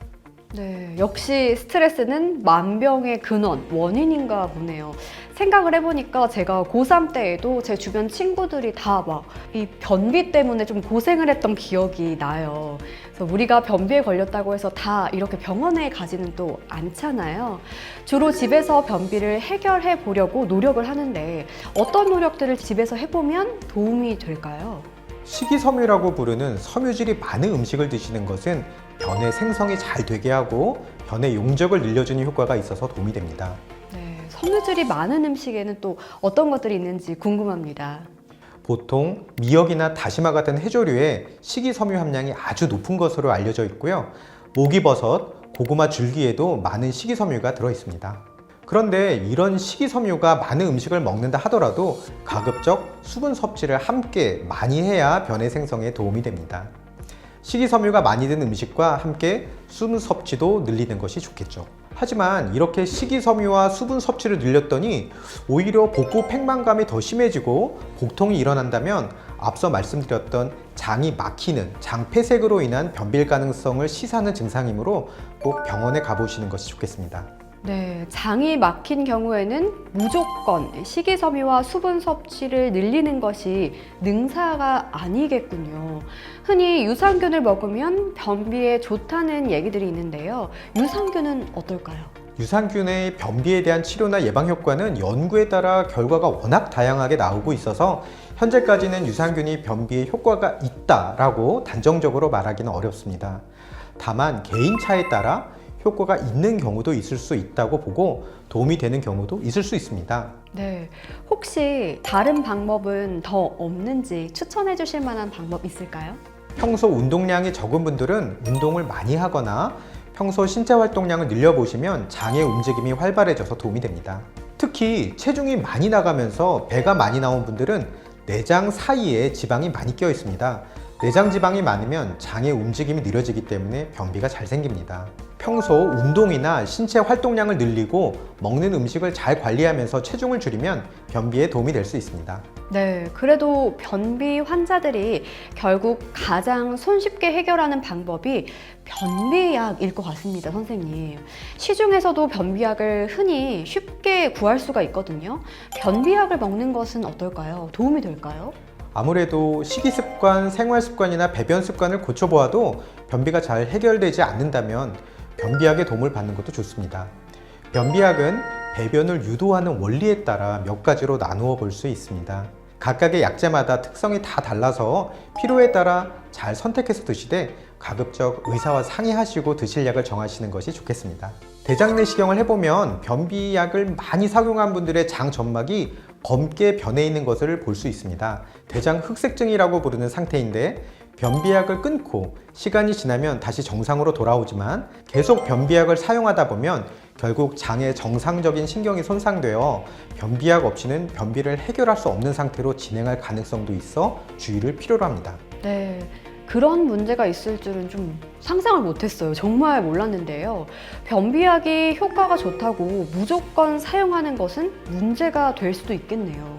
Speaker 7: 네, 역시 스트레스는 만병의 근원, 원인인가 보네요. 생각을 해보니까 제가 고3 때에도 제 주변 친구들이 다 막 이 변비 때문에 좀 고생을 했던 기억이 나요. 그래서 우리가 변비에 걸렸다고 해서 다 이렇게 병원에 가지는 또 않잖아요. 주로 집에서 변비를 해결해 보려고 노력을 하는데 어떤 노력들을 집에서 해보면 도움이 될까요?
Speaker 9: 식이섬유라고 부르는 섬유질이 많은 음식을 드시는 것은 변의 생성이 잘 되게 하고 변의 용적을 늘려주는 효과가 있어서 도움이 됩니다.
Speaker 7: 네, 섬유질이 많은 음식에는 또 어떤 것들이 있는지 궁금합니다.
Speaker 9: 보통 미역이나 다시마 같은 해조류에 식이섬유 함량이 아주 높은 것으로 알려져 있고요. 목이버섯, 고구마 줄기에도 많은 식이섬유가 들어 있습니다. 그런데 이런 식이섬유가 많은 음식을 먹는다 하더라도 가급적 수분 섭취를 함께 많이 해야 변의 생성에 도움이 됩니다. 식이섬유가 많이 든 음식과 함께 수분 섭취도 늘리는 것이 좋겠죠. 하지만 이렇게 식이섬유와 수분 섭취를 늘렸더니 오히려 복부 팽만감이 더 심해지고 복통이 일어난다면 앞서 말씀드렸던 장이 막히는 장폐색으로 인한 변비일 가능성을 시사하는 증상이므로 꼭 병원에 가보시는 것이 좋겠습니다.
Speaker 7: 네, 장이 막힌 경우에는 무조건 식이섬유와 수분 섭취를 늘리는 것이 능사가 아니겠군요. 흔히 유산균을 먹으면 변비에 좋다는 얘기들이 있는데요. 유산균은 어떨까요?
Speaker 9: 유산균의 변비에 대한 치료나 예방 효과는 연구에 따라 결과가 워낙 다양하게 나오고 있어서 현재까지는 유산균이 변비에 효과가 있다라고 단정적으로 말하기는 어렵습니다. 다만 개인차에 따라 효과가 있는 경우도 있을 수 있다고 보고 도움이 되는 경우도 있을 수 있습니다.
Speaker 7: 네. 혹시 다른 방법은 더 없는지 추천해 주실 만한 방법 있을까요?
Speaker 9: 평소 운동량이 적은 분들은 운동을 많이 하거나 평소 신체 활동량을 늘려보시면 장의 움직임이 활발해져서 도움이 됩니다. 특히 체중이 많이 나가면서 배가 많이 나온 분들은 내장 사이에 지방이 많이 껴 있습니다. 내장 지방이 많으면 장의 움직임이 느려지기 때문에 변비가 잘 생깁니다. 평소 운동이나 신체 활동량을 늘리고 먹는 음식을 잘 관리하면서 체중을 줄이면 변비에 도움이 될 수 있습니다.
Speaker 7: 네, 그래도 변비 환자들이 결국 가장 손쉽게 해결하는 방법이 변비약일 것 같습니다, 선생님. 시중에서도 변비약을 흔히 쉽게 구할 수가 있거든요. 변비약을 먹는 것은 어떨까요? 도움이 될까요?
Speaker 9: 아무래도 식이습관, 생활습관이나 배변 습관을 고쳐보아도 변비가 잘 해결되지 않는다면 변비약의 도움을 받는 것도 좋습니다. 변비약은 배변을 유도하는 원리에 따라 몇 가지로 나누어 볼 수 있습니다. 각각의 약제마다 특성이 다 달라서 필요에 따라 잘 선택해서 드시되 가급적 의사와 상의하시고 드실 약을 정하시는 것이 좋겠습니다. 대장 내시경을 해보면 변비약을 많이 착용한 분들의 장 점막이 검게 변해 있는 것을 볼 수 있습니다. 대장 흑색증이라고 부르는 상태인데 변비약을 끊고 시간이 지나면 다시 정상으로 돌아오지만 계속 변비약을 사용하다 보면 결국 장의 정상적인 신경이 손상되어 변비약 없이는 변비를 해결할 수 없는 상태로 진행할 가능성도 있어 주의를 필요로 합니다.
Speaker 7: 네, 그런 문제가 있을 줄은 좀 상상을 못했어요. 정말 몰랐는데요. 변비약이 효과가 좋다고 무조건 사용하는 것은 문제가 될 수도 있겠네요.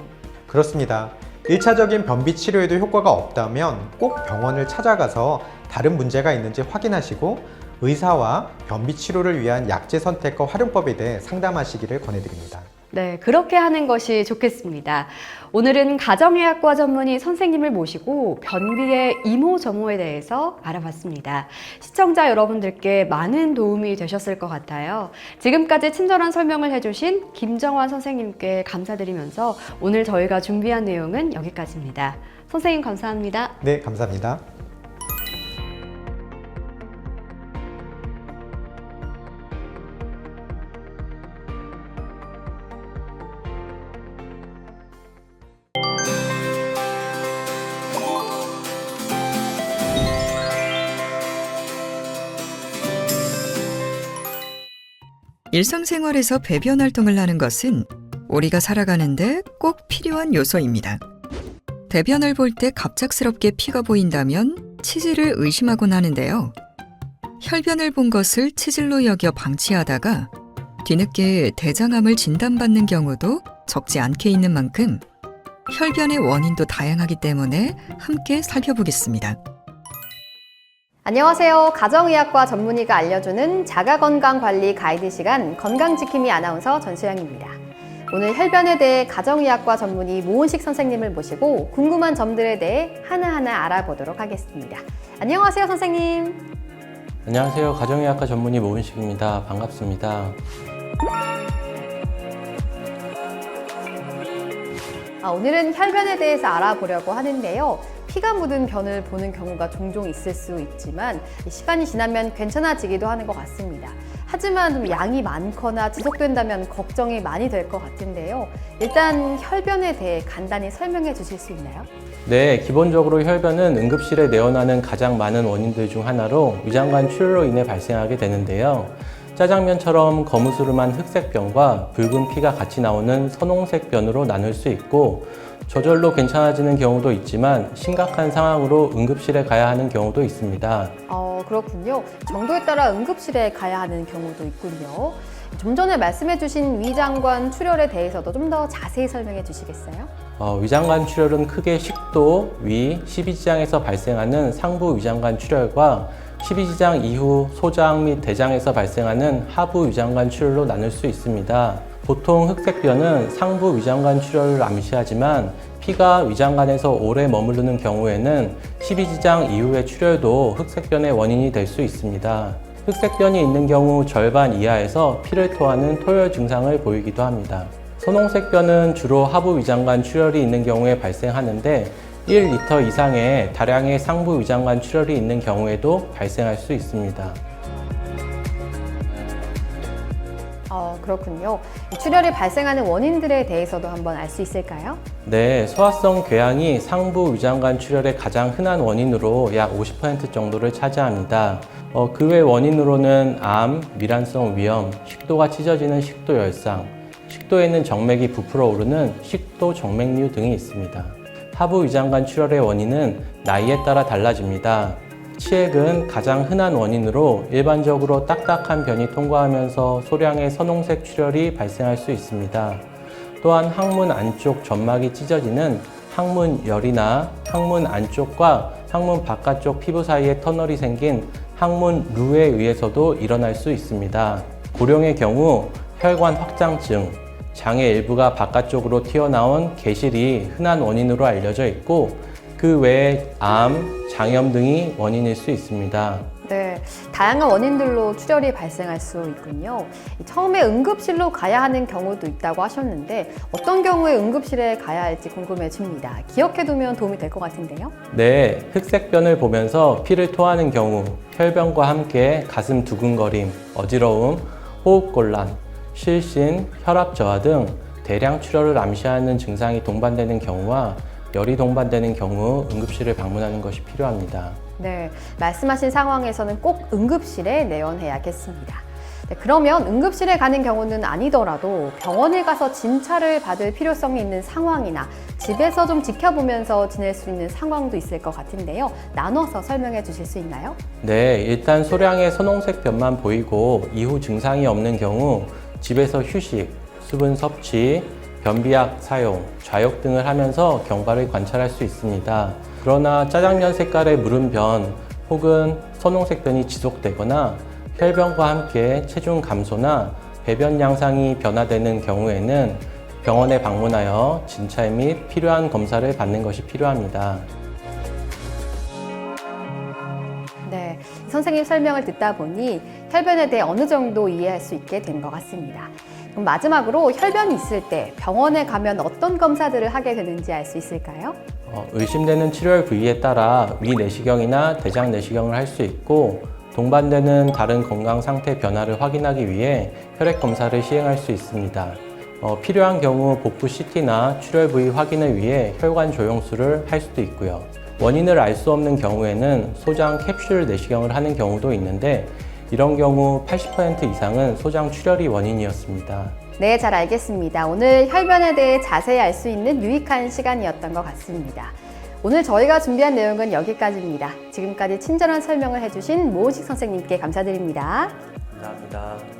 Speaker 9: 그렇습니다. 1차적인 변비 치료에도 효과가 없다면 꼭 병원을 찾아가서 다른 문제가 있는지 확인하시고 의사와 변비 치료를 위한 약제 선택과 활용법에 대해 상담하시기를 권해드립니다.
Speaker 7: 네, 그렇게 하는 것이 좋겠습니다. 오늘은 가정의학과 전문의 선생님을 모시고 변비의 이모저모에 대해서 알아봤습니다. 시청자 여러분들께 많은 도움이 되셨을 것 같아요. 지금까지 친절한 설명을 해주신 김정환 선생님께 감사드리면서 오늘 저희가 준비한 내용은 여기까지입니다. 선생님 감사합니다.
Speaker 9: 네, 감사합니다.
Speaker 1: 일상생활에서 배변 활동을 하는 것은 우리가 살아가는데 꼭 필요한 요소입니다. 대변을 볼 때 갑작스럽게 피가 보인다면 치질을 의심하곤 하는데요. 혈변을 본 것을 치질로 여겨 방치하다가 뒤늦게 대장암을 진단받는 경우도 적지 않게 있는 만큼 혈변의 원인도 다양하기 때문에 함께 살펴보겠습니다.
Speaker 5: 안녕하세요. 가정의학과 전문의가 알려주는 자가건강관리 가이드 시간 건강지킴이 아나운서 전수영입니다. 오늘 혈변에 대해 가정의학과 전문의 모은식 선생님을 모시고 궁금한 점들에 대해 하나하나 알아보도록 하겠습니다. 안녕하세요, 선생님.
Speaker 10: 안녕하세요. 가정의학과 전문의 모은식입니다. 반갑습니다.
Speaker 5: 오늘은 혈변에 대해서 알아보려고 하는데요. 피가 묻은 변을 보는 경우가 종종 있을 수 있지만 시간이 지나면 괜찮아지기도 하는 것 같습니다. 하지만 좀 양이 많거나 지속된다면 걱정이 많이 될 것 같은데요. 일단 혈변에 대해 간단히 설명해 주실 수 있나요?
Speaker 10: 네, 기본적으로 혈변은 응급실에 내원하는 가장 많은 원인들 중 하나로 위장관 출혈로 인해 발생하게 되는데요. 짜장면처럼 거무스름한 흑색변과 붉은 피가 같이 나오는 선홍색 변으로 나눌 수 있고 저절로 괜찮아지는 경우도 있지만 심각한 상황으로 응급실에 가야 하는 경우도 있습니다.
Speaker 5: 그렇군요. 정도에 따라 응급실에 가야 하는 경우도 있군요. 좀 전에 말씀해 주신 위장관 출혈에 대해서도 좀 더 자세히 설명해 주시겠어요?
Speaker 10: 위장관 출혈은 크게 식도, 위, 십이지장에서 발생하는 상부 위장관 출혈과 십이지장 이후 소장 및 대장에서 발생하는 하부 위장관 출혈로 나눌 수 있습니다. 보통 흑색변은 상부 위장관 출혈을 암시하지만 피가 위장관에서 오래 머무르는 경우에는 십이지장 이후의 출혈도 흑색변의 원인이 될 수 있습니다. 흑색변이 있는 경우 절반 이하에서 피를 토하는 토열 증상을 보이기도 합니다. 선홍색변은 주로 하부 위장관 출혈이 있는 경우에 발생하는데 1리터 이상의 다량의 상부 위장관 출혈이 있는 경우에도 발생할 수 있습니다.
Speaker 5: 그렇군요. 출혈이 발생하는 원인들에 대해서도 한번 알 수 있을까요?
Speaker 10: 네, 소화성 궤양이 상부 위장관 출혈의 가장 흔한 원인으로 약 50% 정도를 차지합니다. 그 외 원인으로는 암, 미란성 위염, 식도가 찢어지는 식도열상, 식도에 있는 정맥이 부풀어 오르는 식도 정맥류 등이 있습니다. 하부 위장관 출혈의 원인은 나이에 따라 달라집니다. 치액은 가장 흔한 원인으로 일반적으로 딱딱한 변이 통과하면서 소량의 선홍색 출혈이 발생할 수 있습니다. 또한 항문 안쪽 점막이 찢어지는 항문열이나 항문 안쪽과 항문 바깥쪽 피부 사이에 터널이 생긴 항문루에 의해서도 일어날 수 있습니다. 고령의 경우 혈관 확장증, 장의 일부가 바깥쪽으로 튀어나온 개실이 흔한 원인으로 알려져 있고 그 외에 암, 장염 등이 원인일 수 있습니다.
Speaker 5: 네, 다양한 원인들로 출혈이 발생할 수 있군요. 처음에 응급실로 가야 하는 경우도 있다고 하셨는데 어떤 경우에 응급실에 가야 할지 궁금해집니다. 기억해두면 도움이 될 것 같은데요?
Speaker 10: 네, 흑색변을 보면서 피를 토하는 경우 혈변과 함께 가슴 두근거림, 어지러움, 호흡곤란, 실신, 혈압 저하 등 대량 출혈을 암시하는 증상이 동반되는 경우와 열이 동반되는 경우 응급실을 방문하는 것이 필요합니다.
Speaker 5: 네, 말씀하신 상황에서는 꼭 응급실에 내원해야겠습니다. 네, 그러면 응급실에 가는 경우는 아니더라도 병원에 가서 진찰을 받을 필요성이 있는 상황이나 집에서 좀 지켜보면서 지낼 수 있는 상황도 있을 것 같은데요. 나눠서 설명해 주실 수 있나요?
Speaker 10: 네, 일단 소량의 선홍색 변만 보이고 이후 증상이 없는 경우 집에서 휴식, 수분 섭취, 변비약 사용, 좌욕 등을 하면서 경과를 관찰할 수 있습니다. 그러나 짜장면 색깔의 무른 변 혹은 선홍색 변이 지속되거나 혈변과 함께 체중 감소나 배변 양상이 변화되는 경우에는 병원에 방문하여 진찰 및 필요한 검사를 받는 것이 필요합니다.
Speaker 5: 네, 선생님 설명을 듣다 보니 혈변에 대해 어느 정도 이해할 수 있게 된 것 같습니다. 그럼 마지막으로 혈변이 있을 때 병원에 가면 어떤 검사들을 하게 되는지 알 수 있을까요?
Speaker 10: 의심되는 출혈 부위에 따라 위 내시경이나 대장 내시경을 할 수 있고 동반되는 다른 건강 상태 변화를 확인하기 위해 혈액 검사를 시행할 수 있습니다. 필요한 경우 복부 CT나 출혈 부위 확인을 위해 혈관 조영술을 할 수도 있고요. 원인을 알 수 없는 경우에는 소장 캡슐 내시경을 하는 경우도 있는데 이런 경우 80% 이상은 소장 출혈이 원인이었습니다.
Speaker 5: 네, 잘 알겠습니다. 오늘 혈변에 대해 자세히 알 수 있는 유익한 시간이었던 것 같습니다. 오늘 저희가 준비한 내용은 여기까지입니다. 지금까지 친절한 설명을 해주신 모은식 선생님께 감사드립니다.
Speaker 10: 감사합니다.